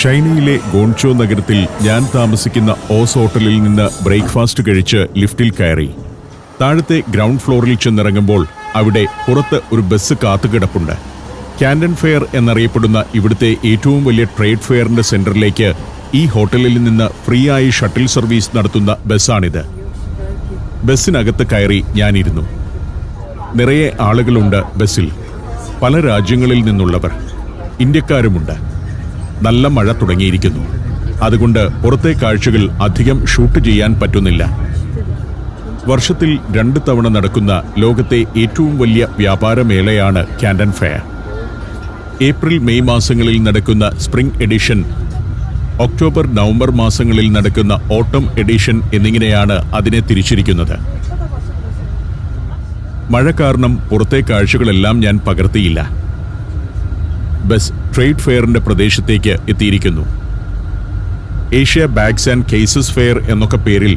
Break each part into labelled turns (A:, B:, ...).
A: ചൈനയിലെ ഗോൺചോ നഗരത്തിൽ ഞാൻ താമസിക്കുന്ന ഓസ് ഹോട്ടലിൽ നിന്ന് ബ്രേക്ക്ഫാസ്റ്റ് കഴിച്ച് ലിഫ്റ്റിൽ കയറി. താഴത്തെ ഗ്രൗണ്ട് ഫ്ലോറിൽ ചെന്നിറങ്ങുമ്പോൾ അവിടെ പുറത്ത് ഒരു ബസ് കാത്തുകിടപ്പുണ്ട്. കാൻഡൻ ഫെയർ എന്നറിയപ്പെടുന്ന ഇവിടുത്തെ ഏറ്റവും വലിയ ട്രേഡ് ഫെയറിന്റെ സെന്ററിലേക്ക് ഈ ഹോട്ടലിൽ നിന്ന് ഫ്രീ ആയി ഷട്ടിൽ സർവീസ് നടത്തുന്ന ബസ്സാണിത്. ബസ്സിനകത്ത് കയറി ഞാനിരുന്നു. നിറയെ ആളുകളുണ്ട് ബസ്സിൽ. പല രാജ്യങ്ങളിൽ നിന്നുള്ളവർ, ഇന്ത്യക്കാരുമുണ്ട്. നല്ല മഴ തുടങ്ങിയിരിക്കുന്നു. അതുകൊണ്ട് പുറത്തെ കാഴ്ചകൾ അധികം ഷൂട്ട് ചെയ്യാൻ പറ്റുന്നില്ല. വർഷത്തിൽ 2 തവണ നടക്കുന്ന ലോകത്തെ ഏറ്റവും വലിയ വ്യാപാരമേളയാണ് കാൻഡൻ ഫെയർ. ഏപ്രിൽ മെയ് മാസങ്ങളിൽ നടക്കുന്ന സ്പ്രിംഗ് എഡിഷൻ, ഒക്ടോബർ നവംബർ മാസങ്ങളിൽ നടക്കുന്ന ഓട്ടം എഡിഷൻ എന്നിങ്ങനെയാണ് അതിനെ തിരിച്ചിരിക്കുന്നത്. മഴ കാരണം പുറത്തെ കാഴ്ചകളെല്ലാം ഞാൻ പകർത്തിയില്ല. ബസ് ട്രേഡ് ഫെയറിന്റെ പ്രദേശത്തേക്ക് എത്തിയിരിക്കുന്നു. Asia bags and cases fair എന്നൊക്കെ പേരിൽ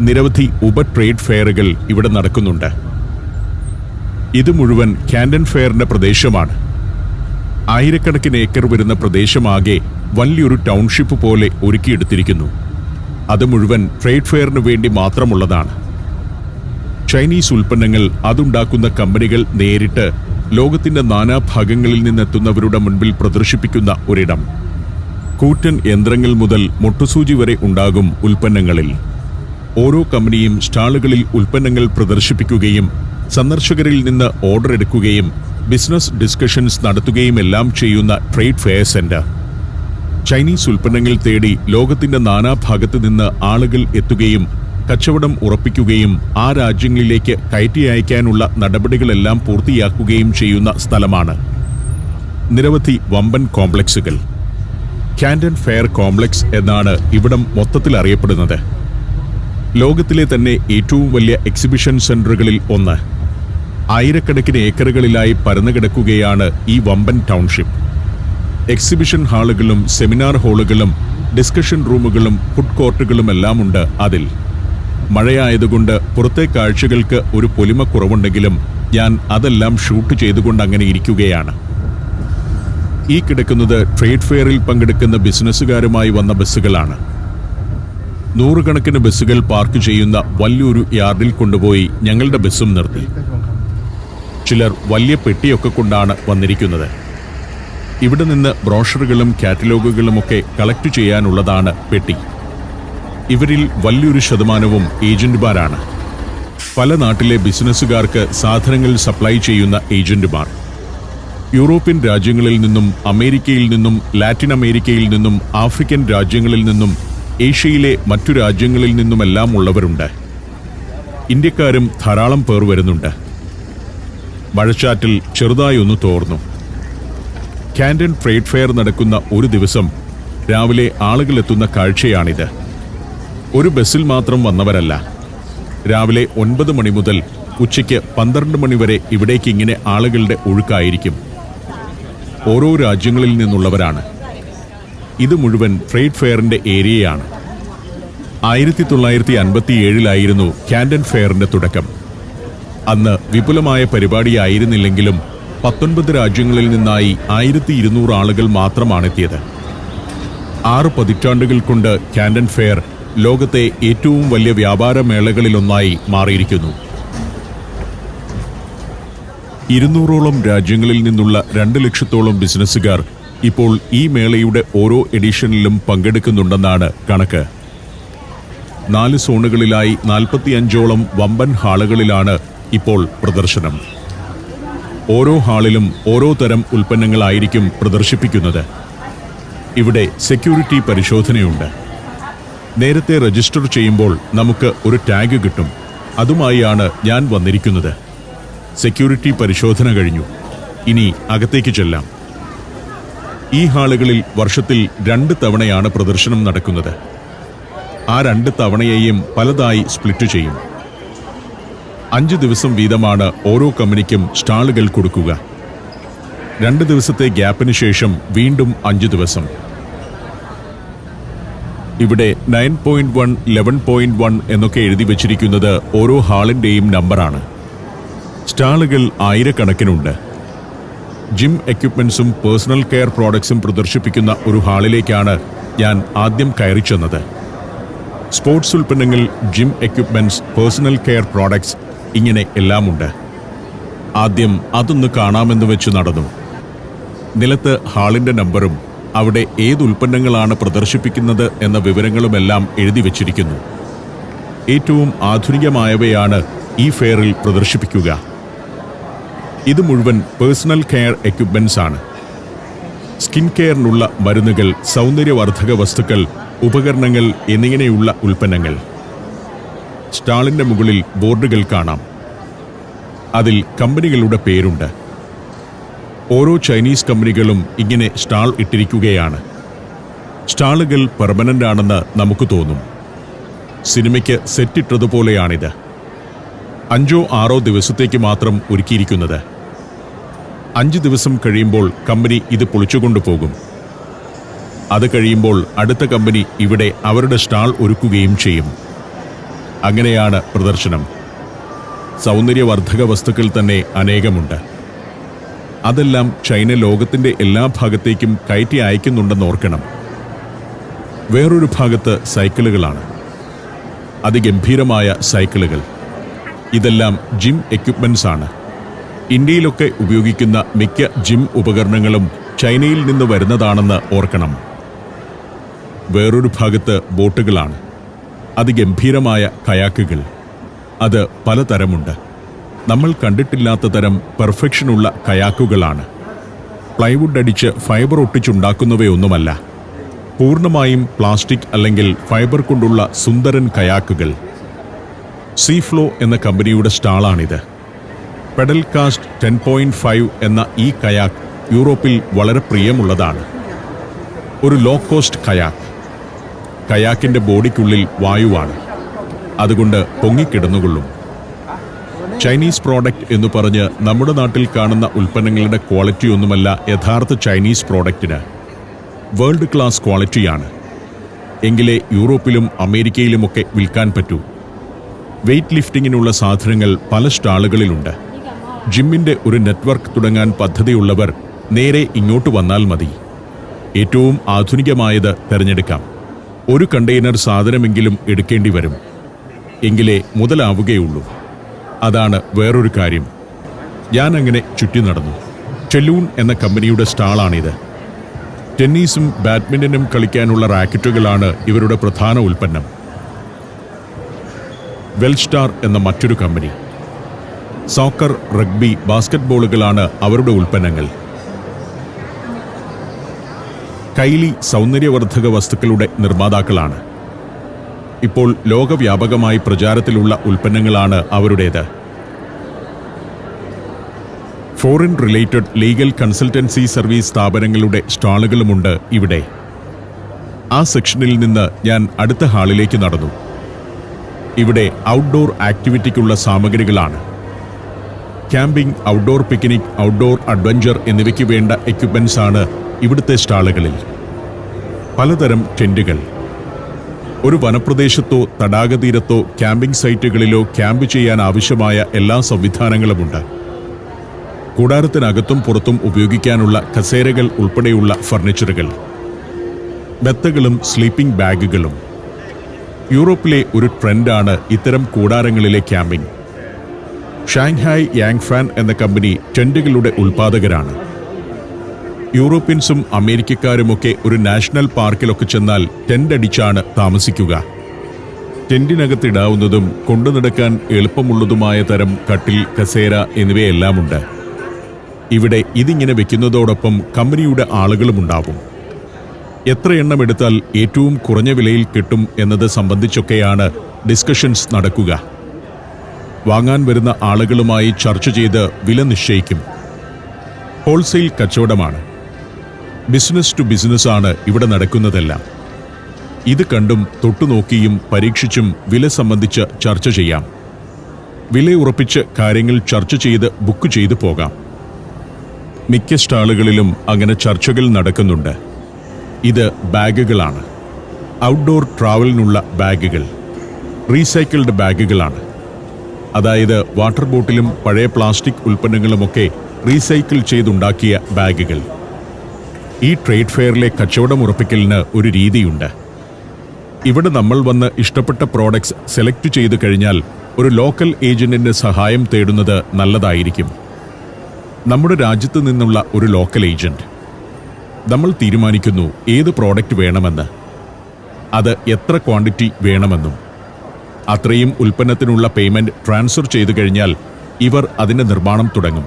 A: നിരവധി ഉപ ട്രേഡ് ഫെയറുകൾ ഇവിടെ നടക്കുന്നുണ്ട്. ഇത് മുഴുവൻ കാൻഡൻ ഫെയറിന്റെ പ്രദേശമാണ്. ആയിരക്കണക്കിന് ഏക്കർ വരുന്ന പ്രദേശമാകെ വലിയൊരു ടൗൺഷിപ്പ് പോലെ ഒരുക്കിയെടുത്തിരിക്കുന്നു. അത് മുഴുവൻ ട്രേഡ് ഫെയറിന് വേണ്ടി മാത്രമുള്ളതാണ്. ചൈനീസ് ഉൽപ്പന്നങ്ങൾ, അതുണ്ടാക്കുന്ന കമ്പനികൾ നേരിട്ട് ലോകത്തിന്റെ നാനാഭാഗങ്ങളിൽ നിന്നെത്തുന്നവരുടെ മുൻപിൽ പ്രദർശിപ്പിക്കുന്ന ഒരിടം. കൂറ്റൻ യന്ത്രങ്ങൾ മുതൽ മുട്ടുസൂചി വരെ ഉണ്ടാകും ഉൽപ്പന്നങ്ങളിൽ. ഓരോ കമ്പനിയും സ്റ്റാളുകളിൽ ഉൽപ്പന്നങ്ങൾ പ്രദർശിപ്പിക്കുകയും സന്ദർശകരിൽ നിന്ന് ഓർഡർ എടുക്കുകയും ബിസിനസ് ഡിസ്കഷൻസ് നടത്തുകയുമെല്ലാം ചെയ്യുന്ന ട്രേഡ് ഫെയർ സെന്റർ. ചൈനീസ് ഉൽപ്പന്നങ്ങൾ തേടി ലോകത്തിന്റെ നാനാഭാഗത്ത് നിന്ന് ആളുകൾ എത്തുകയും കച്ചവടം ഉറപ്പിക്കുകയും ആ രാജ്യങ്ങളിലേക്ക് കയറ്റി അയക്കാനുള്ള നടപടികളെല്ലാം പൂർത്തിയാക്കുകയും ചെയ്യുന്ന സ്ഥലമാണ്. നിരവധി വമ്പൻ കോംപ്ലക്സുകൾ. കാൻഡൻ ഫെയർ കോംപ്ലക്സ് എന്നാണ് ഇവിടം മൊത്തത്തിൽ അറിയപ്പെടുന്നത്. ലോകത്തിലെ തന്നെ ഏറ്റവും വലിയ എക്സിബിഷൻ സെന്ററുകളിൽ ഒന്ന്. ആയിരക്കണക്കിന് ഏക്കറുകളിലായി പരന്നുകിടക്കുകയാണ് ഈ വമ്പൻ ടൗൺഷിപ്പ്. എക്സിബിഷൻ ഹാളുകളും സെമിനാർ ഹാളുകളും ഡിസ്കഷൻ റൂമുകളും ഫുഡ് കോർട്ടുകളുമെല്ലാം ഉണ്ട് അതിൽ. മഴയായതുകൊണ്ട് പുറത്തെ കാഴ്ചകൾക്ക് ഒരു പൊലിമ കുറവുണ്ടെങ്കിലും ഞാൻ അതെല്ലാം ഷൂട്ട് ചെയ്തുകൊണ്ട് അങ്ങനെ ഇരിക്കുകയാണ്. ഈ കിടക്കുന്നത് ട്രേഡ് ഫെയറിൽ പങ്കെടുക്കുന്ന ബിസിനസ്സുകാരുമായി വന്ന ബസ്സുകളാണ്. നൂറുകണക്കിന് ബസ്സുകൾ പാർക്ക് ചെയ്യുന്ന വലിയൊരു യാർഡിൽ കൊണ്ടുപോയി ഞങ്ങളുടെ ബസ്സും നിർത്തി. ചിലർ വലിയ പെട്ടിയൊക്കെ കൊണ്ടാണ് വന്നിരിക്കുന്നത്. ഇവിടെ നിന്ന് ബ്രോഷറുകളും കാറ്റലോഗുകളുമൊക്കെ കളക്ട് ചെയ്യാനുള്ളതാണ് പെട്ടി. ഇവരിൽ വലിയൊരു ശതമാനവും ഏജന്റുമാരാണ്. പല നാട്ടിലെ ബിസിനസ്സുകാർക്ക് സാധനങ്ങൾ സപ്ലൈ ചെയ്യുന്ന ഏജന്റുമാർ. യൂറോപ്യൻ രാജ്യങ്ങളിൽ നിന്നും, അമേരിക്കയിൽ നിന്നും, ലാറ്റിൻ അമേരിക്കയിൽ നിന്നും, ആഫ്രിക്കൻ രാജ്യങ്ങളിൽ നിന്നും, ഏഷ്യയിലെ മറ്റു രാജ്യങ്ങളിൽ നിന്നുമെല്ലാം ഉള്ളവരുണ്ട്. ഇന്ത്യക്കാരും ധാരാളം പേർ വരുന്നുണ്ട്. മഴച്ചാറ്റിൽ ചെറുതായൊന്നു തോർന്നു. കാൻഡൻ ട്രേഡ് ഫെയർ നടക്കുന്ന ഒരു ദിവസം രാവിലെ ആളുകളെത്തുന്ന കാഴ്ചയാണിത്. ഒരു ബസ്സിൽ മാത്രം വന്നവരല്ല. രാവിലെ 9 മണി മുതൽ ഉച്ചയ്ക്ക് 12 മണി വരെ ഇവിടേക്ക് ഇങ്ങനെ ആളുകളുടെ ഒഴുക്കായിരിക്കും. ഓരോ രാജ്യങ്ങളിൽ നിന്നുള്ളവരാണ്. ഇത് മുഴുവൻ ട്രേഡ് ഫെയറിന്റെ ഏരിയയാണ്. 1957 കാൻഡൻ ഫെയറിന്റെ തുടക്കം. അന്ന് വിപുലമായ പരിപാടിയായിരുന്നില്ലെങ്കിലും 19 രാജ്യങ്ങളിൽ നിന്നായി 1200 ആളുകൾ മാത്രമാണെത്തിയത്. 6 പതിറ്റാണ്ടുകൾ കൊണ്ട് കാൻഡൻ ഫെയർ ലോകത്തെ ഏറ്റവും വലിയ വ്യാപാരമേളകളിലൊന്നായി മാറിയിരിക്കുന്നു. 200ഓളം രാജ്യങ്ങളിൽ നിന്നുള്ള 2 ലക്ഷത്തോളം ബിസിനസ്സുകാർ ഇപ്പോൾ ഈ മേളയുടെ ഓരോ എഡിഷനിലും പങ്കെടുക്കുന്നുണ്ടെന്നാണ് കണക്ക്. 4 സോണുകളിലായി 45ഓളം വമ്പൻ ഹാളുകളിലാണ് ഇപ്പോൾ പ്രദർശനം. ഓരോ ഹാളിലും ഓരോ തരം ഉൽപ്പന്നങ്ങളായിരിക്കും പ്രദർശിപ്പിക്കുന്നത്. ഇവിടെ സെക്യൂരിറ്റി പരിശോധനയുണ്ട്. നേരത്തെ രജിസ്റ്റർ ചെയ്യുമ്പോൾ നമുക്ക് ഒരു ടാഗ് കിട്ടും. അതുമായാണ് ഞാൻ വന്നിരിക്കുന്നത്. സെക്യൂരിറ്റി പരിശോധന കഴിഞ്ഞു. ഇനി അകത്തേക്ക് ചെല്ലാം. ഈ ഹാളുകളിൽ വർഷത്തിൽ 2 തവണയാണ് പ്രദർശനം നടക്കുന്നത്. ആ 2 തവണയെയും പലതായി സ്പ്ലിറ്റ് ചെയ്യും. 5 ദിവസം വീതമാണ് ഓരോ കമ്പനിക്കും സ്റ്റാളുകൾ കൊടുക്കുക. 2 ദിവസത്തെ ഗ്യാപ്പിന് ശേഷം വീണ്ടും 5 ദിവസം. ഇവിടെ 9.1, 11.1 എന്നൊക്കെ എഴുതി വച്ചിരിക്കുന്നത് ഓരോ ഹാളിന്റെയും നമ്പറാണ്. സ്റ്റാളുകൾ ആയിരക്കണക്കിനുണ്ട്. ജിം എക്യുപ്മെന്റ്സും പേഴ്സണൽ കെയർ പ്രോഡക്ട്സും പ്രദർശിപ്പിക്കുന്ന ഒരു ഹാളിലേക്കാണ് ഞാൻ ആദ്യം കയറി ചെന്നത്. സ്പോർട്സ് ഉൽപ്പന്നങ്ങൾ, gym equipments, personal care products, ഇങ്ങനെ എല്ലാമുണ്ട്. ആദ്യം അതൊന്ന് കാണാമെന്ന് വെച്ച് നടന്നു. നിലത്ത് ഹാളിന്റെ നമ്പറും അവിടെ ഏത് ഉൽപ്പന്നങ്ങളാണ് പ്രദർശിപ്പിക്കുന്നത് എന്ന വിവരങ്ങളുമെല്ലാം എഴുതി വച്ചിരിക്കുന്നു. ഏറ്റവും ആധുനികമായവയാണ് ഈ ഫെയറിൽ പ്രദർശിപ്പിക്കുക. ഇത് മുഴുവൻ പേഴ്സണൽ കെയർ എക്യുപ്മെന്റ്സ് ആണ്. സ്കിൻ കെയറിനുള്ള മരുന്നുകൾ, സൗന്ദര്യവർദ്ധക വസ്തുക്കൾ, ഉപകരണങ്ങൾ എന്നിങ്ങനെയുള്ള ഉൽപ്പന്നങ്ങൾ. സ്റ്റാളിന്റെ മുകളിൽ ബോർഡുകൾ കാണാം. അതിൽ കമ്പനികളുടെ പേരുണ്ട്. ഓരോ ചൈനീസ് കമ്പനികളും ഇങ്ങനെ സ്റ്റാൾ ഇട്ടിരിക്കുകയാണ്. സ്റ്റാളുകൾ പെർമനന്റ് ആണെന്ന് നമുക്ക് തോന്നും. സിനിമയ്ക്ക് സെറ്റിട്ടതുപോലെയാണിത്. 5-6 ദിവസത്തേക്ക് മാത്രം ഒരുക്കിയിരിക്കുന്നത്. 5 ദിവസം കഴിയുമ്പോൾ കമ്പനി ഇത് പൊളിച്ചുകൊണ്ടുപോകും. അത് കഴിയുമ്പോൾ അടുത്ത കമ്പനി ഇവിടെ അവരുടെ സ്റ്റാൾ ഒരുക്കുകയും ചെയ്യും. അങ്ങനെയാണ് പ്രദർശനം. സൗന്ദര്യവർദ്ധക വസ്തുക്കൾ തന്നെ അനേകമുണ്ട്. അതെല്ലാം ചൈന ലോകത്തിന്റെ എല്ലാ ഭാഗത്തേക്കും കയറ്റി അയക്കുന്നുണ്ടെന്ന് ഓർക്കണം. വേറൊരു ഭാഗത്ത് സൈക്കിളുകളാണ്. അതിഗംഭീരമായ സൈക്കിളുകൾ. ഇതെല്ലാം ജിം എക്യുപ്മെന്റ്സ് ആണ്. ഇന്ത്യയിലൊക്കെ ഉപയോഗിക്കുന്ന മിക്ക ജിം ഉപകരണങ്ങളും ചൈനയിൽ നിന്ന് വരുന്നതാണെന്ന് ഓർക്കണം. വേറൊരു ഭാഗത്ത് ബോട്ടുകളാണ്. അതിഗംഭീരമായ കയാക്കുകൾ. അത് പലതരമുണ്ട്. നമ്മൾ കണ്ടിട്ടില്ലാത്ത തരം പെർഫെക്ഷനുള്ള കയാക്കുകളാണ്. പ്ലൈവുഡ് അടിച്ച് ഫൈബർ ഒട്ടിച്ചുണ്ടാക്കുന്നവയൊന്നുമല്ല. പൂർണ്ണമായും പ്ലാസ്റ്റിക് അല്ലെങ്കിൽ ഫൈബർ കൊണ്ടുള്ള സുന്ദരൻ കയാക്കുകൾ. സീഫ്ലോ എന്ന കമ്പനിയുടെ സ്റ്റാളാണിത്. പെഡൽ കാസ്റ്റ് 10.5 എന്ന ഈ കയാക്ക് യൂറോപ്പിൽ വളരെ പ്രിയമുള്ളതാണ്. ഒരു ലോ കോസ്റ്റ് കയാക്ക്. കയാക്കിന്റെ ബോഡിക്കുള്ളിൽ വായുവാണ്. അതുകൊണ്ട് പൊങ്ങിക്കിടന്നുകൊള്ളും. ചൈനീസ് പ്രോഡക്റ്റ് എന്ന് പറഞ്ഞ് നമ്മുടെ നാട്ടിൽ കാണുന്ന ഉൽപ്പന്നങ്ങളുടെ ക്വാളിറ്റി ഒന്നുമല്ല യഥാർത്ഥ ചൈനീസ് പ്രോഡക്റ്റിന്. വേൾഡ് ക്ലാസ് ക്വാളിറ്റിയാണ്. എങ്കിലേ യൂറോപ്പിലും അമേരിക്കയിലുമൊക്കെ വിൽക്കാൻ പറ്റൂ. വെയ്റ്റ് ലിഫ്റ്റിങ്ങിനുള്ള സാധനങ്ങൾ പല സ്റ്റാളുകളിലുണ്ട്. ജിമ്മിന്റെ ഒരു നെറ്റ്വർക്ക് തുടങ്ങാൻ പദ്ധതിയുള്ളവർ നേരെ ഇങ്ങോട്ട് വന്നാൽ മതി. ഏറ്റവും ആധുനികമായത് തിരഞ്ഞെടുക്കാം. ഒരു കണ്ടെയ്നർ സാധനമെങ്കിലും എടുക്കേണ്ടി വരും. എങ്കിലേ മുതലാവുകയുള്ളൂ. അതാണ് വേറൊരു കാര്യം. ഞാൻ അങ്ങനെ ചുറ്റി നടന്നു. ചെലൂൺ എന്ന കമ്പനിയുടെ സ്റ്റാളാണിത്. ടെന്നീസും ബാഡ്മിന്റനും കളിക്കാനുള്ള റാക്കറ്റുകളാണ് ഇവരുടെ പ്രധാന ഉൽപ്പന്നം. വെൽസ്റ്റാർ എന്ന മറ്റൊരു കമ്പനി. സോക്കർ, റഗ്ബി, ബാസ്കറ്റ്ബോളുകളാണ് അവരുടെ ഉൽപ്പന്നങ്ങൾ. കൈലി സൗന്ദര്യവർദ്ധക വസ്തുക്കളുടെ നിർമ്മാതാക്കളാണ്. ഇപ്പോൾ ലോകവ്യാപകമായി പ്രചാരത്തിലുള്ള ഉൽപ്പന്നങ്ങളാണ് അവരുടേത്. Foreign related legal consultancy service സ്ഥാപനങ്ങളുടെ സ്റ്റാളുകളുമുണ്ട് ഇവിടെ. ആ സെക്ഷനിൽ നിന്ന് ഞാൻ അടുത്ത ഹാളിലേക്ക് നടന്നു. ഇവിടെ ഔട്ട്ഡോർ ആക്ടിവിറ്റിക്കുള്ള സാമഗ്രികളാണ്. Camping, outdoor picnic, outdoor adventure എന്നിവയ്ക്ക് വേണ്ട എക്യുപ്മെന്റ്സ് ആണ് ഇവിടുത്തെ സ്റ്റാളുകളിൽ. പലതരം ടെന്റുകൾ. ഒരു വനപ്രദേശത്തോ തടാകതീരത്തോ ക്യാമ്പിംഗ് സൈറ്റുകളിലോ ക്യാമ്പ് ചെയ്യാൻ ആവശ്യമായ എല്ലാ സംവിധാനങ്ങളുമുണ്ട്. കൂടാരത്തിനകത്തും പുറത്തും ഉപയോഗിക്കാനുള്ള കസേരകൾ ഉൾപ്പെടെയുള്ള ഫർണിച്ചറുകൾ, മെത്തകളും സ്ലീപ്പിംഗ് ബാഗുകളും. യൂറോപ്പിലെ ഒരു ട്രെൻഡാണ് ഇത്തരം കൂടാരങ്ങളിലെ ക്യാമ്പിംഗ്. ഷാങ്ഹായ് യാങ്ഫാൻ എന്ന കമ്പനി ടെന്റുകളുടെ ഉൽപ്പാദകരാണ്. യൂറോപ്യൻസും അമേരിക്കക്കാരുമൊക്കെ ഒരു നാഷണൽ പാർക്കിലൊക്കെ ചെന്നാൽ ടെന്റ് അടിച്ചാണ് താമസിക്കുക. ടെന്റിനകത്തിടാവുന്നതും കൊണ്ടുനടക്കാൻ എളുപ്പമുള്ളതുമായ തരം കട്ടിൽ, കസേര എന്നിവയെല്ലാമുണ്ട്. ഇവിടെ ഇതിങ്ങനെ വെക്കുന്നതോടൊപ്പം കമ്പനിയുടെ ആളുകളുമുണ്ടാവും. എത്ര എണ്ണം എടുത്താൽ ഏറ്റവും കുറഞ്ഞ വിലയിൽ കിട്ടും എന്നത് സംബന്ധിച്ചൊക്കെയാണ് ഡിസ്കഷൻസ് നടക്കുക. വാങ്ങാൻ വരുന്ന ആളുകളുമായി ചർച്ച ചെയ്ത് വില നിശ്ചയിക്കും. ഹോൾസെയിൽ കച്ചവടമാണ്. ബിസിനസ് ടു ബിസിനസ് ആണ് ഇവിടെ നടക്കുന്നതെല്ലാം. ഇത് കണ്ടും തൊട്ടുനോക്കിയും പരീക്ഷിച്ചും വില സംബന്ധിച്ച് ചർച്ച ചെയ്യാം. വില ഉറപ്പിച്ച് കാര്യങ്ങൾ ചർച്ച ചെയ്ത് ബുക്ക് ചെയ്തു പോകാം. മിക്ക സ്റ്റാളുകളിലും അങ്ങനെ ചർച്ചകൾ നടക്കുന്നുണ്ട്. ഇത് ബാഗുകളാണ്. ഔട്ട്ഡോർ ട്രാവലിനുള്ള ബാഗുകൾ. റീസൈക്കിൾഡ് ബാഗുകളാണ്. അതായത് വാട്ടർ ബോട്ടിലും പഴയ പ്ലാസ്റ്റിക് ഉൽപ്പന്നങ്ങളുമൊക്കെ റീസൈക്കിൾ ചെയ്തുണ്ടാക്കിയ ബാഗുകൾ. ഈ ട്രേഡ് ഫെയറിലെ കച്ചവടമുറപ്പിക്കലിന് ഒരു രീതിയുണ്ട്. ഇവിടെ നമ്മൾ വന്ന് ഇഷ്ടപ്പെട്ട പ്രോഡക്ട്സ് സെലക്ട് ചെയ്തു കഴിഞ്ഞാൽ ഒരു ലോക്കൽ ഏജന്റിന്റെ സഹായം തേടുന്നത് നല്ലതായിരിക്കും. നമ്മുടെ രാജ്യത്ത് നിന്നുള്ള ഒരു ലോക്കൽ ഏജന്റ്. നമ്മൾ തീരുമാനിക്കുന്നു ഏത് പ്രോഡക്റ്റ് വേണമെന്ന്, അത് എത്ര ക്വാണ്ടിറ്റി വേണമെന്നും. അത്രയും ഉൽപ്പന്നത്തിനുള്ള പേയ്മെന്റ് ട്രാൻസ്ഫർ ചെയ്തു കഴിഞ്ഞാൽ ഇവർ അതിന്റെ നിർമ്മാണം തുടങ്ങും.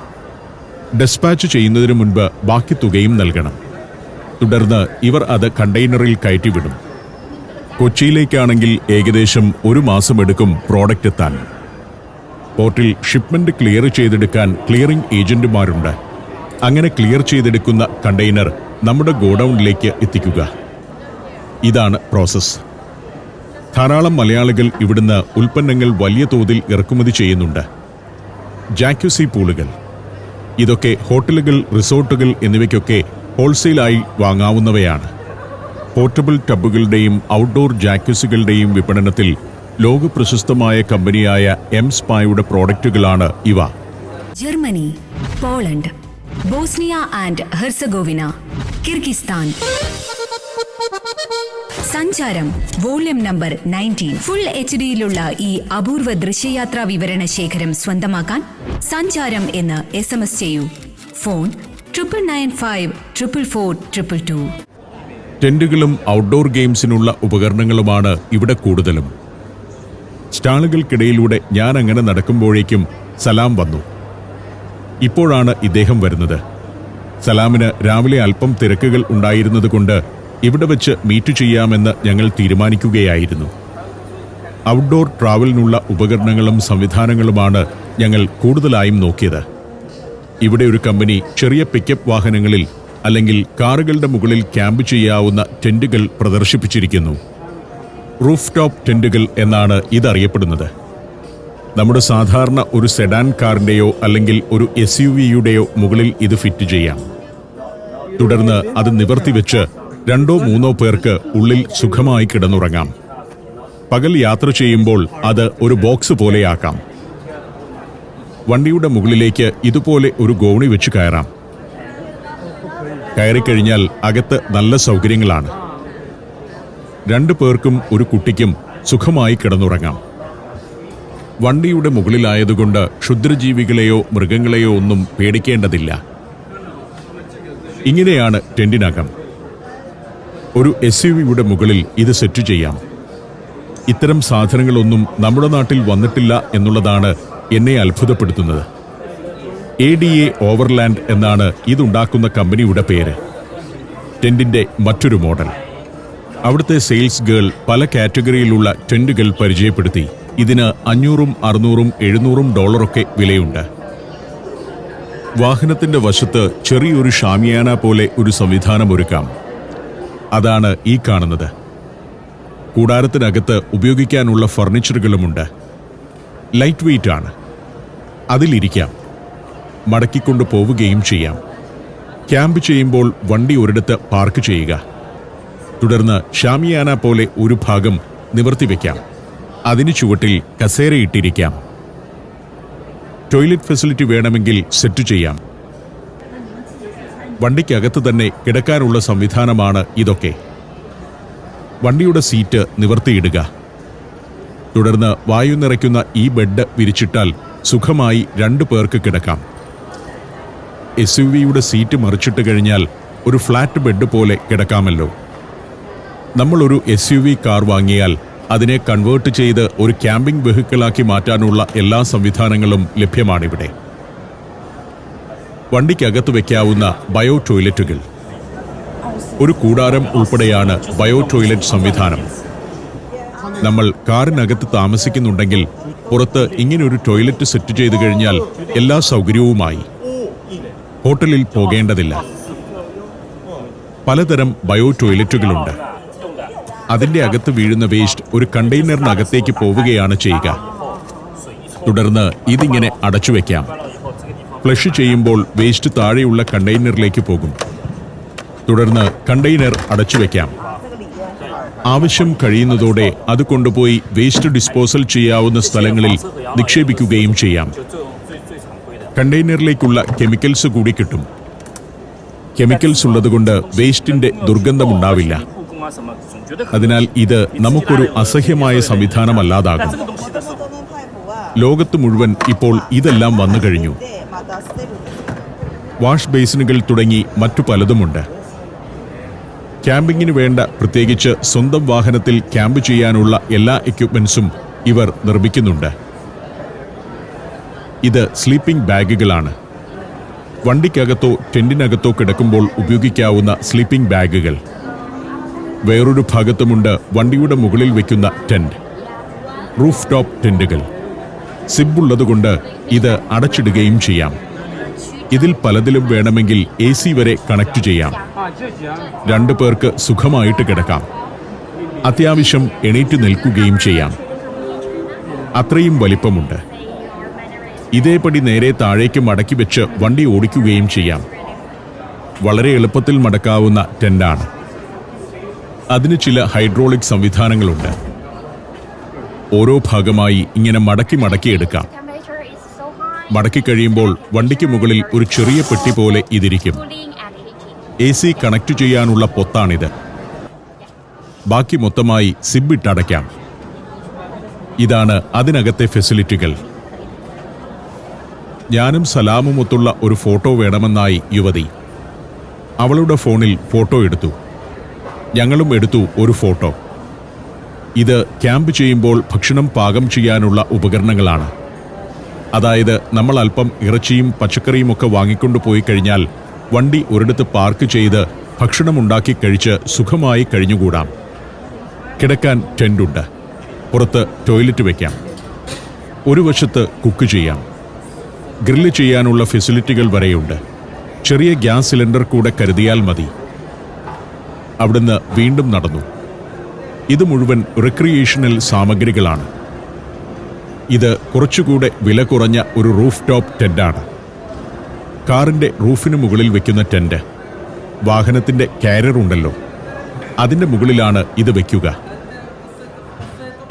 A: ഡെസ്പാച്ച് ചെയ്യുന്നതിനു മുൻപ് ബാക്കി തുകയും നൽകണം. തുടർന്ന് ഇവർ അത് കണ്ടെയ്നറിൽ കയറ്റിവിടും. കൊച്ചിയിലേക്കാണെങ്കിൽ ഏകദേശം 1 മാസം എടുക്കും പ്രോഡക്റ്റ് എത്താൻ. പോർട്ടിൽ ഷിപ്മെന്റ് ക്ലിയർ ചെയ്തെടുക്കാൻ ക്ലിയറിംഗ് ഏജന്റുമാരുണ്ട്. അങ്ങനെ ക്ലിയർ ചെയ്തെടുക്കുന്ന കണ്ടെയ്നർ നമ്മുടെ ഗോഡൌണിലേക്ക് എത്തിക്കുക. ഇതാണ് പ്രോസസ്സ്. ധാരാളം മലയാളികൾ ഇവിടുന്ന് ഉൽപ്പന്നങ്ങൾ വലിയ തോതിൽ ഇറക്കുമതി ചെയ്യുന്നുണ്ട്. ജാക്യുസി പൂളുകൾ, ഇതൊക്കെ ഹോട്ടലുകൾ, റിസോർട്ടുകൾ എന്നിവയ്ക്കൊക്കെ ഹോൾസെയിലായി വാങ്ങാവുന്നവയാണ്. പോർട്ടബിൾ ടബുകളുടെയും ഔട്ട്ഡോർ ജാക്യുസികളുടെയും വിപണനത്തിൽ ലോകപ്രശസ്തമായ കമ്പനിയായ എം സ്പായുടെ പ്രോഡക്റ്റുകളാണ് ഇവ.
B: Germany, Poland, Bosnia and Herzegovina, Kyrgyzstan. സഞ്ചാരം വോള്യം നമ്പർ 19. ഫുൾ HD-യിലുള്ള ഈ അപൂർവ ദൃശ്യയാത്രാ വിവരണ ശേഖരം സ്വന്തമാക്കാൻ സഞ്ചാരം എന്ന് SMS ചെയ്യൂ. ഫോൺ 9995444222.
A: ടെന്റുകളും ഔട്ട്ഡോർ ഗെയിംസിനുള്ള ഉപകരണങ്ങളുമാണ് ഇവിടെ കൂടുതലും. സ്റ്റാളുകൾക്കിടയിലൂടെ ഞാൻ അങ്ങനെ നടക്കുമ്പോഴേക്കും സലാം വന്നു. ഇപ്പോഴാണ് ഇദ്ദേഹം വരുന്നത്. സലാമിന് രാവിലെ അല്പം തിരക്കുകൾ ഉണ്ടായിരുന്നതുകൊണ്ട് ഇവിടെ വെച്ച് മീറ്റ് ചെയ്യാമെന്ന് ഞങ്ങൾ തീരുമാനിക്കുകയായിരുന്നു. ഔട്ട്ഡോർ ട്രാവലിനുള്ള ഉപകരണങ്ങളും സംവിധാനങ്ങളുമാണ് ഞങ്ങൾ കൂടുതലായും നോക്കിയത്. ഇവിടെ ഒരു കമ്പനി ചെറിയ പിക്കപ്പ് വാഹനങ്ങളിൽ അല്ലെങ്കിൽ കാറുകളുടെ മുകളിൽ ക്യാമ്പ് ചെയ്യാവുന്ന ടെന്റുകൾ പ്രദർശിപ്പിച്ചിരിക്കുന്നു. റൂഫ് ടോപ്പ് ടെന്റുകൾ എന്നാണ് ഇതറിയപ്പെടുന്നത്. നമ്മുടെ സാധാരണ ഒരു സെഡാൻ കാറിന്റെയോ അല്ലെങ്കിൽ ഒരു SUV-യുടെയോ മുകളിൽ ഇത് ഫിറ്റ് ചെയ്യാം. തുടർന്ന് അത് നിവർത്തിവെച്ച് 2-3 പേർക്ക് ഉള്ളിൽ സുഖമായി കിടന്നുറങ്ങാം. പകൽ യാത്ര ചെയ്യുമ്പോൾ അത് ഒരു ബോക്സ് പോലെയാക്കാം. വണ്ടിയുടെ മുകളിലേക്ക് ഇതുപോലെ ഒരു ഗോണി വെച്ച് കയറാം. കയറിക്കഴിഞ്ഞാൽ അകത്ത് നല്ല സൗകര്യങ്ങളാണ്. 2 പേർക്കും ഒരു കുട്ടിക്കും സുഖമായി കിടന്നുറങ്ങാം. വണ്ടിയുടെ മുകളിലായതുകൊണ്ട് ക്ഷുദ്രജീവികളെയോ മൃഗങ്ങളെയോ ഒന്നും പേടിക്കേണ്ടതില്ല. ഇങ്ങനെയാണ് ടെന്റിനകം. ഒരു SUV-യുടെ മുകളിൽ ഇത് സെറ്റ് ചെയ്യാം. ഇത്തരം സാധനങ്ങളൊന്നും നമ്മുടെ നാട്ടിൽ വന്നിട്ടില്ല എന്നുള്ളതാണ് എന്നെ അത്ഭുതപ്പെടുത്തുന്നത്. ADA ഓവർലാൻഡ് എന്നാണ് ഇതുണ്ടാക്കുന്ന കമ്പനിയുടെ പേര്. ടെന്റിന്റെ മറ്റൊരു മോഡൽ. അവിടുത്തെ സെയിൽസ് ഗേൾ പല കാറ്റഗറിയിലുള്ള ടെന്റുകൾ പരിചയപ്പെടുത്തി. ഇതിന് $500, $600, $700 വിലയുണ്ട്. വാഹനത്തിന്റെ വശത്ത് ചെറിയൊരു ഷാമിയാന പോലെ ഒരു സംവിധാനം ഒരുക്കാം. അതാണ് ഈ കാണുന്നത്. കൂടാരത്തിനകത്ത് ഉപയോഗിക്കാനുള്ള ഫർണിച്ചറുകളുമുണ്ട്. ലൈറ്റ് വെയ്റ്റ് ആണ്. അതിലിരിക്കാം. മടക്കിക്കൊണ്ട് പോവുകയും ചെയ്യാം. ക്യാമ്പ് ചെയ്യുമ്പോൾ വണ്ടി ഒരിടത്ത് പാർക്ക് ചെയ്യുക. തുടർന്ന് ഷാമിയാന പോലെ ഒരു ഭാഗം നിവർത്തിവെക്കാം. അതിന് ചുവട്ടിൽ കസേരയിട്ടിരിക്കാം. ടോയ്ലറ്റ് ഫെസിലിറ്റി വേണമെങ്കിൽ സെറ്റ് ചെയ്യാം. വണ്ടിക്കകത്ത് തന്നെ കിടക്കാനുള്ള സംവിധാനമാണ് ഇതൊക്കെ. വണ്ടിയുടെ സീറ്റ് നിവർത്തിയിടുക. തുടർന്ന് വായു നിറയ്ക്കുന്ന ഈ ബെഡ് വിരിച്ചിട്ടാൽ സുഖമായി 2 പേർക്ക് കിടക്കാം. SUV-യുടെ സീറ്റ് മറിച്ചിട്ട് കഴിഞ്ഞാൽ ഒരു ഫ്ലാറ്റ് ബെഡ് പോലെ കിടക്കാമല്ലോ. നമ്മളൊരു SUV കാർ വാങ്ങിയാൽ അതിനെ കൺവേർട്ട് ചെയ്ത് ഒരു ക്യാമ്പിംഗ് വെഹിക്കിളാക്കി മാറ്റാനുള്ള എല്ലാ സംവിധാനങ്ങളും ലഭ്യമാണിവിടെ. വണ്ടിക്കകത്ത് വയ്ക്കാവുന്ന ബയോ ടോയ്ലറ്റുകൾ. ഒരു കൂടാരം ഉൾപ്പെടെയാണ് ബയോ ടോയ്ലറ്റ് സംവിധാനം. നമ്മൾ കാറിനകത്ത് താമസിക്കുന്നുണ്ടെങ്കിൽ പുറത്ത് ഇങ്ങനൊരു ടോയ്ലറ്റ് സെറ്റ് ചെയ്തു കഴിഞ്ഞാൽ എല്ലാ സൗകര്യവുമായി. ഹോട്ടലിൽ പോകേണ്ടതില്ല. പലതരം ബയോ ടോയ്ലറ്റുകളുണ്ട്. അതിൻ്റെ അകത്ത് വീഴുന്ന വേസ്റ്റ് ഒരു കണ്ടെയ്നറിനകത്തേക്ക് പോവുകയാണ് ചെയ്യുക. തുടർന്ന് ഇതിങ്ങനെ അടച്ചുവെക്കാം. ഫ്ലഷ് ചെയ്യുമ്പോൾ വേസ്റ്റ് താഴെയുള്ള കണ്ടെയ്നറിലേക്ക് പോകും. തുടർന്ന് കണ്ടെയ്നർ അടച്ചുവെക്കാം. ആവശ്യം കഴിയുന്നതോടെ അത് കൊണ്ടുപോയി വേസ്റ്റ് ഡിസ്പോസൽ ചെയ്യാവുന്ന സ്ഥലങ്ങളിൽ നിക്ഷേപിക്കുകയും ചെയ്യാം. കണ്ടെയ്നറിലേക്കുള്ള കെമിക്കൽസ് കൂടി കിട്ടും. കെമിക്കൽസ് ഉള്ളതുകൊണ്ട് വേസ്റ്റിന്റെ ദുർഗന്ധമുണ്ടാവില്ല. അതിനാൽ ഇത് നമുക്കൊരു അസഹ്യമായ സംവിധാനമല്ലാതാകും. ലോകത്ത് മുഴുവൻ ഇപ്പോൾ ഇതെല്ലാം വന്നു കഴിഞ്ഞു. വാഷ് ബേസിനുകൾ തുടങ്ങി മറ്റു പലതുമുണ്ട്. ക്യാമ്പിങ്ങിന് വേണ്ട, പ്രത്യേകിച്ച് സ്വന്തം വാഹനത്തിൽ ക്യാമ്പ് ചെയ്യാനുള്ള എല്ലാ എക്യുപ്മെന്റ്സും ഇവർ നിർമ്മിക്കുന്നുണ്ട്. ഇത് സ്ലീപ്പിംഗ് ബാഗുകളാണ്. വണ്ടിക്കകത്തോ ടെന്റിനകത്തോ കിടക്കുമ്പോൾ ഉപയോഗിക്കാവുന്ന സ്ലീപ്പിംഗ് ബാഗുകൾ. വേറൊരു ഭാഗത്തുമുണ്ട് വണ്ടിയുടെ മുകളിൽ വയ്ക്കുന്ന ടെന്റ്, റൂഫ് ടോപ്പ് ടെന്റുകൾ. സിബുള്ളതുകൊണ്ട് ഇത് അടച്ചിടുകയും ചെയ്യാം. ഇതിൽ പലതിലും വേണമെങ്കിൽ AC വരെ കണക്ട് ചെയ്യാം. 2 പേർക്ക് സുഖമായിട്ട് കിടക്കാം. അത്യാവശ്യം എണീറ്റ് നിൽക്കുകയും ചെയ്യാം. അത്രയും വലിപ്പമുണ്ട്. ഇതേപടി നേരെ താഴേക്ക് മടക്കി വെച്ച് വണ്ടി ഓടിക്കുകയും ചെയ്യാം. വളരെ എളുപ്പത്തിൽ മടക്കാവുന്ന ടെന്റാണ്. അതിന് ചില ഹൈഡ്രോളിക് സംവിധാനങ്ങളുണ്ട്. ഓരോ ഭാഗമായി ഇങ്ങനെ മടക്കി എടുക്കാം. മടക്കി കഴിയുമ്പോൾ വണ്ടിക്ക് മുകളിൽ ഒരു ചെറിയ പെട്ടി പോലെ ഇതിരിക്കും. AC കണക്ട് ചെയ്യാനുള്ള പൊത്താണിത്. ബാക്കി മൊത്തമായി സിബ് ഇട്ടടയ്ക്കാം. ഇതാണ് അതിനകത്തെ ഫെസിലിറ്റികൾ. ഞാനും സലാമുമൊത്തുള്ള ഒരു ഫോട്ടോ വേണമെന്നായി യുവതി. അവളുടെ ഫോണിൽ ഫോട്ടോ എടുത്തു. ഞങ്ങളും എടുത്തു ഒരു ഫോട്ടോ. ഇത് ക്യാമ്പ് ചെയ്യുമ്പോൾ ഭക്ഷണം പാകം ചെയ്യാനുള്ള ഉപകരണങ്ങളാണ്. അതായത് നമ്മൾ അല്പം ഇറച്ചിയും പച്ചക്കറിയുമൊക്കെ വാങ്ങിക്കൊണ്ടു പോയി കഴിഞ്ഞാൽ വണ്ടി ഒരിടത്ത് പാർക്ക് ചെയ്ത് ഭക്ഷണമുണ്ടാക്കി കഴിച്ച് സുഖമായി കഴിഞ്ഞുകൂടാം. കിടക്കാൻ ടെന്റുണ്ട്. പുറത്ത് ടോയ്ലറ്റ് വയ്ക്കാം. ഒരു വശത്ത് കുക്ക് ചെയ്യാം. ഗ്രില്ല് ചെയ്യാനുള്ള ഫെസിലിറ്റികൾ വരെയുണ്ട്. ചെറിയ ഗ്യാസ് സിലിണ്ടർ കൂടെ കരുതിയാൽ മതി. അവിടുന്ന് വീണ്ടും നടന്നു. ഇത് മുഴുവൻ റിക്രിയേഷണൽ സാമഗ്രികളാണ്. ഇത് കുറച്ചുകൂടെ വില കുറഞ്ഞ ഒരു റൂഫ് ടോപ്പ് ടെന്റാണ്. കാറിന്റെ റൂഫിന് മുകളിൽ വെക്കുന്ന ടെന്റ്. വാഹനത്തിന്റെ കാരിയർ ഉണ്ടല്ലോ, അതിന്റെ മുകളിലാണ് ഇത് വയ്ക്കുക.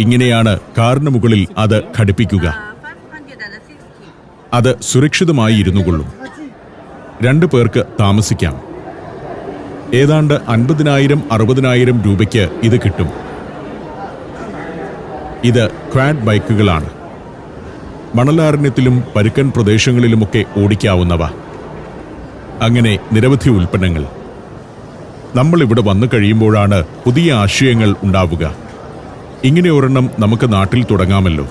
A: ഇങ്ങനെയാണ് കാറിന് മുകളിൽ അത് ഘടിപ്പിക്കുക. അത് സുരക്ഷിതമായി ഇരുന്നുകൊള്ളും. 2 പേർക്ക് താമസിക്കാം. ഏതാണ്ട് 50,000-60,000 രൂപയ്ക്ക് ഇത് കിട്ടും. ഇത് ക്വാഡ് ബൈക്കുകളാണ്. മണലാരണ്യത്തിലും പരുക്കൻ പ്രദേശങ്ങളിലുമൊക്കെ ഓടിക്കാവുന്നവ. അങ്ങനെ നിരവധി ഉൽപ്പന്നങ്ങൾ. നമ്മൾ ഇവിടെ വന്നു കഴിയുമ്പോഴാണ് പുതിയ ആശയങ്ങൾ ഉണ്ടാവുക. ഇങ്ങനെ ഒരെണ്ണം നമുക്ക് നാട്ടിൽ തുടങ്ങാമല്ലോ,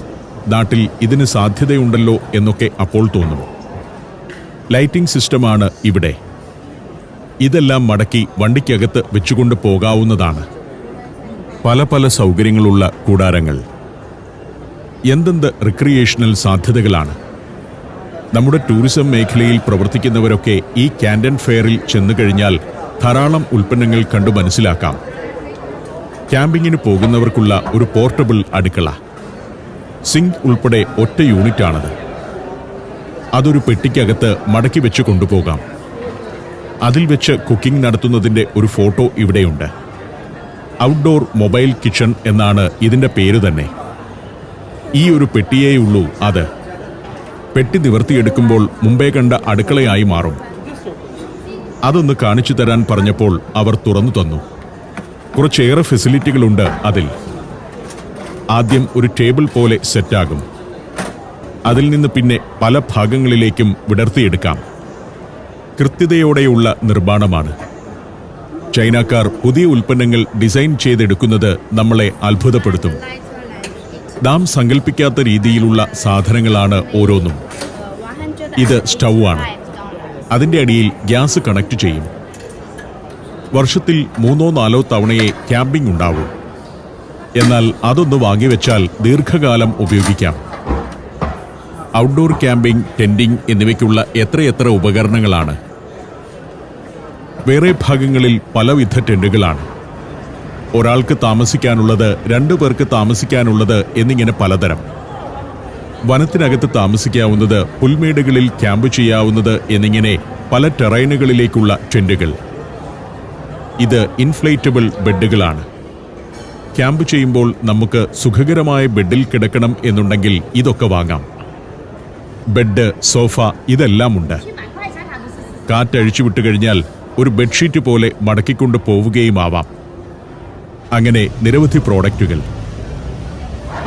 A: നാട്ടിൽ ഇതിന് സാധ്യതയുണ്ടല്ലോ എന്നൊക്കെ അപ്പോൾ തോന്നും. ലൈറ്റിംഗ് സിസ്റ്റമാണ് ഇവിടെ. ഇതെല്ലാം മടക്കി വണ്ടിക്കകത്ത് വെച്ചുകൊണ്ട് പോകാവുന്നതാണ്. പല പല സൗകര്യങ്ങളുള്ള കൂടാരങ്ങൾ. എന്തെന്ത് റിക്രിയേഷണൽ സാധ്യതകളാണ്. നമ്മുടെ ടൂറിസം മേഖലയിൽ പ്രവർത്തിക്കുന്നവരൊക്കെ ഈ കാൻഡൻ ഫെയറിൽ ചെന്നു കഴിഞ്ഞാൽ ധാരാളം ഉൽപ്പന്നങ്ങൾ കണ്ടു മനസ്സിലാക്കാം. ക്യാമ്പിങ്ങിന് പോകുന്നവർക്കുള്ള ഒരു പോർട്ടബിൾ അടുക്കള. സിങ്ക് ഉൾപ്പെടെ ഒറ്റ യൂണിറ്റാണത്. അതൊരു പെട്ടിക്കകത്ത് മടക്കി വെച്ച് കൊണ്ടുപോകാം. അതിൽ വെച്ച് കുക്കിംഗ് നടത്തുന്നതിൻ്റെ ഒരു ഫോട്ടോ ഇവിടെയുണ്ട്. ഔട്ട്ഡോർ മൊബൈൽ കിച്ചൺ എന്നാണ് ഇതിൻ്റെ പേര് തന്നെ. ഈ ഒരു പെട്ടിയേയുള്ളൂ അത്. പെട്ടി നിവർത്തിയെടുക്കുമ്പോൾ മുമ്പേ കണ്ട അടുക്കളയായി മാറും. അതൊന്ന് കാണിച്ചു തരാൻ പറഞ്ഞപ്പോൾ അവർ തുറന്നു തന്നു. കുറച്ചേറെ ഫെസിലിറ്റികളുണ്ട് അതിൽ. ആദ്യം ഒരു ടേബിൾ പോലെ സെറ്റാകും. അതിൽ നിന്ന് പിന്നെ പല ഭാഗങ്ങളിലേക്കും വിടർത്തിയെടുക്കാം. കൃത്യതയോടെയുള്ള നിർമ്മാണമാണ്. ചൈനക്കാർ പുതിയ ഉൽപ്പന്നങ്ങൾ ഡിസൈൻ ചെയ്തെടുക്കുന്നത് നമ്മളെ അത്ഭുതപ്പെടുത്തും. നാം സങ്കല്പിക്കാത്ത രീതിയിലുള്ള സാധനങ്ങളാണ് ഓരോന്നും. ഇത് സ്റ്റൗ ആണ്. അതിൻ്റെ അടിയിൽ ഗ്യാസ് കണക്ട് ചെയ്യും. വർഷത്തിൽ 3-4 തവണയേ ക്യാമ്പിംഗ് ഉണ്ടാവൂ. എന്നാൽ അതൊന്ന് വാങ്ങിവെച്ചാൽ ദീർഘകാലം ഉപയോഗിക്കാം. ഔട്ട്ഡോർ ക്യാമ്പിംഗ്, ടെന്റിംഗ് എന്നിവയ്ക്കുള്ള എത്രയെത്ര ഉപകരണങ്ങളാണ്. വേറെ ഭാഗങ്ങളിൽ പലവിധ ടെന്റുകളാണ്. ഒരാൾക്ക് താമസിക്കാനുള്ളത്, 2 പേർക്ക് താമസിക്കാനുള്ളത് എന്നിങ്ങനെ പലതരം. വനത്തിനകത്ത് താമസിക്കാവുന്നത്, പുൽമേടുകളിൽ ക്യാമ്പ് ചെയ്യാവുന്നത് എന്നിങ്ങനെ പല ടെറൈനുകളിലേക്കുള്ള ടെന്റുകൾ. ഇത് ഇൻഫ്ലേറ്റബിൾ ബെഡുകളാണ്. ക്യാമ്പ് ചെയ്യുമ്പോൾ നമുക്ക് സുഖകരമായ ബെഡിൽ കിടക്കണം എന്നുണ്ടെങ്കിൽ ഇതൊക്കെ വാങ്ങാം. ബെഡ്, സോഫ ഇതെല്ലാം ഉണ്ട്. കാറ്റഴിച്ചു വിട്ടുകഴിഞ്ഞാൽ ഒരു ബെഡ്ഷീറ്റ് പോലെ മടക്കിക്കൊണ്ട് പോവുകയുമാവാം. അങ്ങനെ നിരവധി പ്രോഡക്റ്റുകൾ.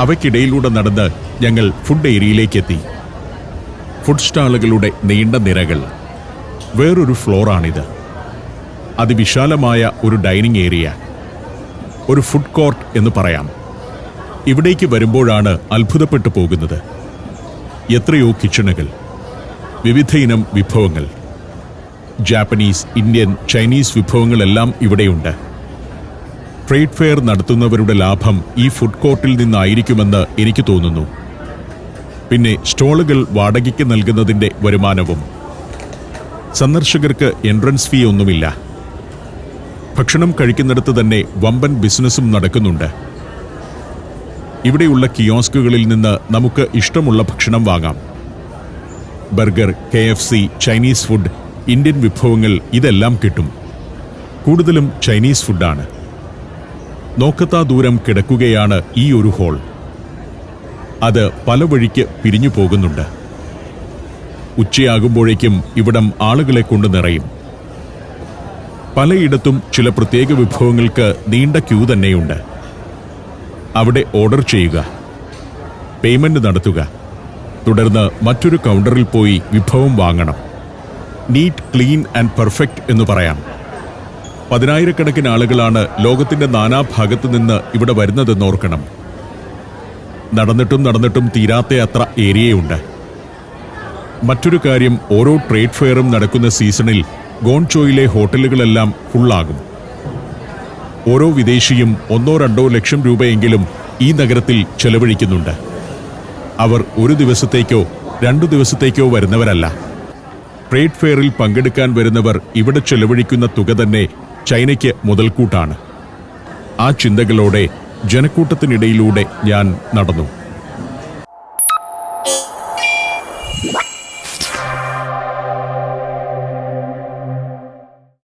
A: അവയ്ക്കിടയിലൂടെ നടന്ന് ഞങ്ങൾ ഫുഡ് ഏരിയയിലേക്കെത്തി. ഫുഡ് സ്റ്റാളുകളുടെ നീണ്ട നിരകൾ. വേറൊരു ഫ്ലോറാണിത്. അതിവിശാലമായ ഒരു ഡൈനിങ് ഏരിയ, ഒരു ഫുഡ് കോർട്ട് എന്ന് പറയാം. ഇവിടേക്ക് വരുമ്പോഴാണ് അത്ഭുതപ്പെട്ടു പോകുന്നത്. എത്രയോ കിച്ചണുകൾ, വിവിധ ഇനം വിഭവങ്ങൾ, ജാപ്പനീസ്, ഇന്ത്യൻ, ചൈനീസ് വിഭവങ്ങളെല്ലാം ഇവിടെയുണ്ട്. ട്രേഡ് ഫെയർ നടത്തുന്നവരുടെ ലാഭം ഈ ഫുഡ് കോർട്ടിൽ നിന്നായിരിക്കുമെന്ന് എനിക്ക് തോന്നുന്നു. പിന്നെ സ്റ്റോളുകൾ വാടകയ്ക്ക് നൽകുന്നതിൻ്റെ വരുമാനവും. സന്ദർശകർക്ക് എൻട്രൻസ് ഫീ ഒന്നുമില്ല. ഭക്ഷണം കഴിക്കുന്നിടത്ത് തന്നെ വമ്പൻ ബിസിനസ്സും നടക്കുന്നുണ്ട്. ഇവിടെയുള്ള കിയോസ്കുകളിൽ നിന്ന് നമുക്ക് ഇഷ്ടമുള്ള ഭക്ഷണം വാങ്ങാം. Burger, KFC, Chinese food, Indian വിഭവങ്ങൾ ഇതെല്ലാം കിട്ടും. കൂടുതലും ചൈനീസ് ഫുഡാണ്. നോക്കത്താ ദൂരം കിടക്കുകയാണ് ഈ ഒരു ഹോൾ. അത് പല വഴിക്ക് പിരിഞ്ഞു പോകുന്നുണ്ട്. ഉച്ചയാകുമ്പോഴേക്കും ഇവിടം ആളുകളെ കൊണ്ട് നിറയും. പലയിടത്തും ചില പ്രത്യേക വിഭവങ്ങൾക്ക് നീണ്ട ക്യൂ തന്നെയുണ്ട്. അവിടെ ഓർഡർ ചെയ്യുക, പേയ്മെന്റ് നടത്തുക, തുടർന്ന് മറ്റൊരു കൗണ്ടറിൽ പോയി വിഭവം വാങ്ങണം. നീറ്റ്, ക്ലീൻ ആൻഡ് പെർഫെക്റ്റ് എന്ന് പറയാം. 10,000-കണക്കിന് ആളുകളാണ് ലോകത്തിന്റെ നാനാഭാഗത്തു നിന്ന് ഇവിടെ വരുന്നതെന്നോർക്കണം. നടന്നിട്ടും തീരാത്ത അത്ര ഏരിയയുണ്ട്. മറ്റൊരു കാര്യം, ഓരോ ട്രേഡ് ഫെയറും നടക്കുന്ന സീസണിൽ ഗോൺചോയിലെ ഹോട്ടലുകളെല്ലാം ഫുള്ളാകും. ഓരോ വിദേശിയും 1-2 ലക്ഷം രൂപയെങ്കിലും ഈ നഗരത്തിൽ ചെലവഴിക്കുന്നുണ്ട്. അവർ ഒരു ദിവസത്തേക്കോ 2 ദിവസത്തേക്കോ വരുന്നവരല്ല. ട്രേഡ് ഫെയറിൽ പങ്കെടുക്കാൻ വരുന്നവർ ഇവിടെ ചെലവഴിക്കുന്ന തുക തന്നെ ചൈനയ്ക്ക് മുതൽക്കൂട്ടാണ്. ആ ചിന്തകളോടെ ജനക്കൂട്ടത്തിനിടയിലൂടെ ഞാൻ നടന്നു.